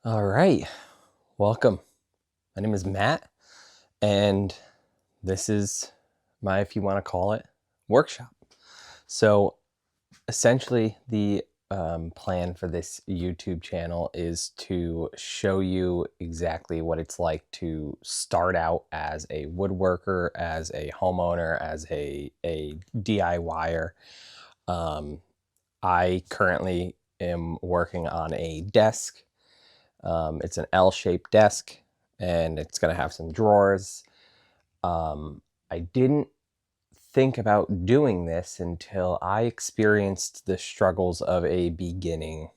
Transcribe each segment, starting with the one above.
All right, welcome. My name is Matt, and this is my, if you want to call it, workshop. So essentially, the plan for this YouTube channel is to show you exactly what it's like to start out as a woodworker, as a homeowner, as a DIYer. I currently am working on a desk. It's an L-shaped desk, and it's going to have some drawers. I didn't think about doing this until I experienced the struggles of a beginner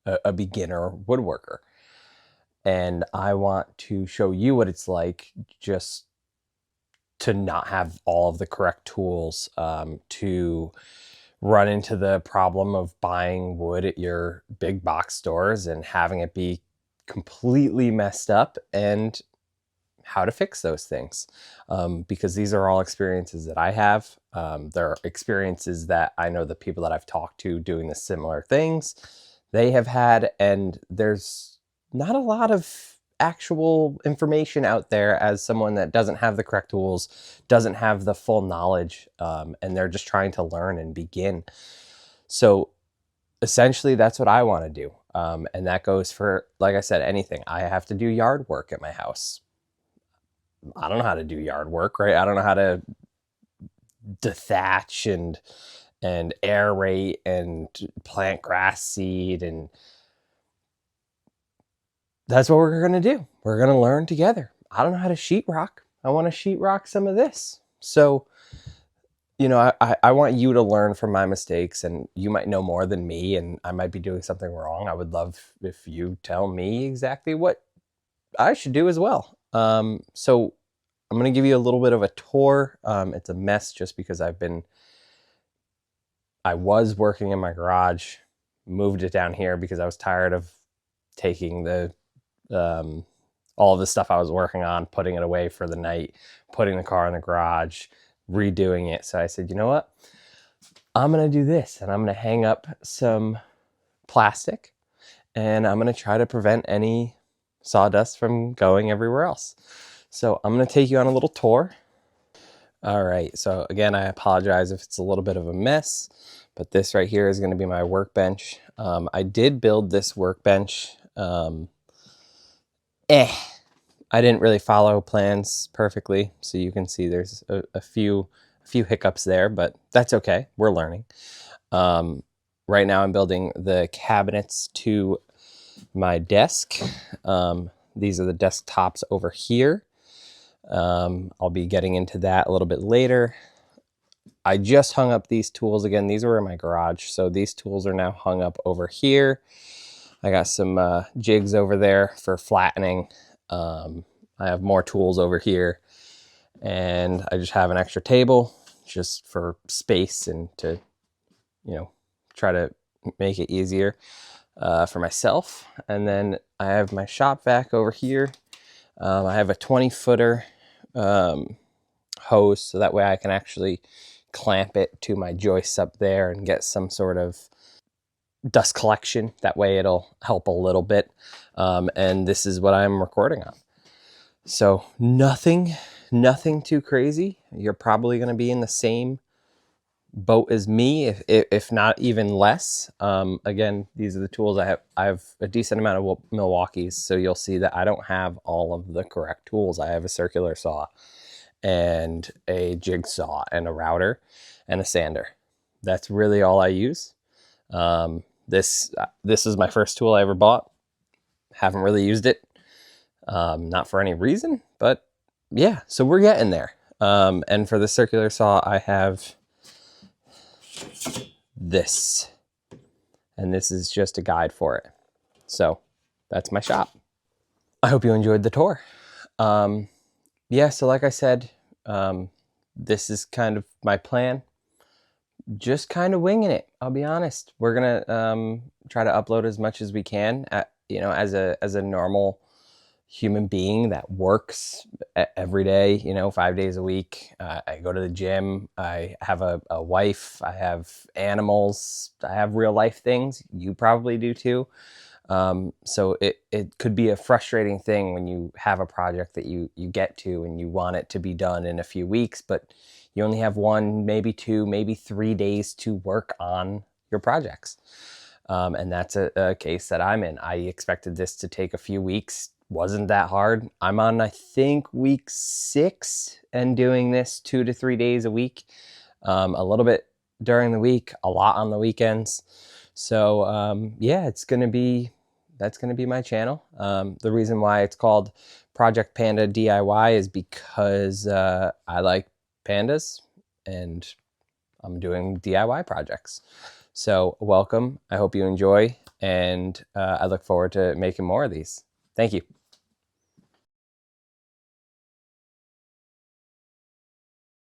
woodworker. And I want to show you what it's like just to not have all of the correct tools, to run into the problem of buying wood at your big box stores and having it be completely messed up, and how to fix those things, because these are all experiences that I have. They're experiences that I know the people that I've talked to doing the similar things they have had, and there's not a lot of actual information out there as someone that doesn't have the correct tools, doesn't have the full knowledge, and they're just trying to learn and begin. So essentially that's what I want to do. And that goes for, like I said, anything. I have to do yard work at my house. I don't know how to do yard work, right? I don't know how to dethatch and aerate and plant grass seed, and that's what we're going to do. We're going to learn together. I don't know how to sheetrock. I want to sheetrock some of this. So, you know, I want you to learn from my mistakes, and you might know more than me, and I might be doing something wrong. I would love if you tell me exactly what I should do as well. So I'm going to give you a little bit of a tour. It's a mess just because I was working in my garage, moved it down here because I was tired of taking all of the stuff I was working on, putting it away for the night, putting the car in the garage, redoing it. So I said, you know what? I'm going to do this, and I'm going to hang up some plastic, and I'm going to try to prevent any sawdust from going everywhere else. So I'm going to take you on a little tour. All right, so again, I apologize if it's a little bit of a mess, but this right here is going to be my workbench. I did build this workbench. I didn't really follow plans perfectly, so you can see there's a few hiccups there, but that's okay. We're learning. Right now I'm building the cabinets to my desk. These are the desktops over here. I'll be getting into that a little bit later. I just hung up these tools again. These were in my garage, so these tools are now hung up over here. I got some jigs over there for flattening. I have more tools over here, and I just have an extra table just for space and to, you know, try to make it easier for myself. And then I have my shop vac over here. I have a 20-footer hose, so that way I can actually clamp it to my joists up there and get some sort of dust collection. That way it'll help a little bit. And this is what I'm recording on. So nothing too crazy. You're probably going to be in the same boat as me, if not even less. Again, these are the tools I have. I have a decent amount of Milwaukee's, so you'll see that I don't have all of the correct tools. I have a circular saw and a jigsaw and a router and a sander. That's really all I use. This is my first tool I ever bought. Haven't really used it, not for any reason, but yeah, so we're getting there. And for the circular saw, I have this, and this is just a guide for it. So that's my shop. I hope you enjoyed the tour. Yeah, so like I said, this is kind of my plan. Just kind of winging it, I'll be honest. We're gonna try to upload as much as we can, you know, as a normal human being that works every day, you know, 5 days a week. I go to the gym. I have a wife. I have animals. I have real life things. You probably do too. So it could be a frustrating thing when you have a project that you get to and you want it to be done in a few weeks, but you only have 1, maybe 2, maybe 3 days to work on your projects. And that's a case that I'm in. I expected this to take a few weeks. Wasn't that hard. I'm on, I think, week 6 and doing this 2 to 3 days a week. A little bit during the week, a lot on the weekends. So yeah, that's going to be my channel. The reason why it's called Project Panda DIY is because I like pandas and I'm doing DIY projects. So welcome. I hope you enjoy, and I look forward to making more of these. Thank you.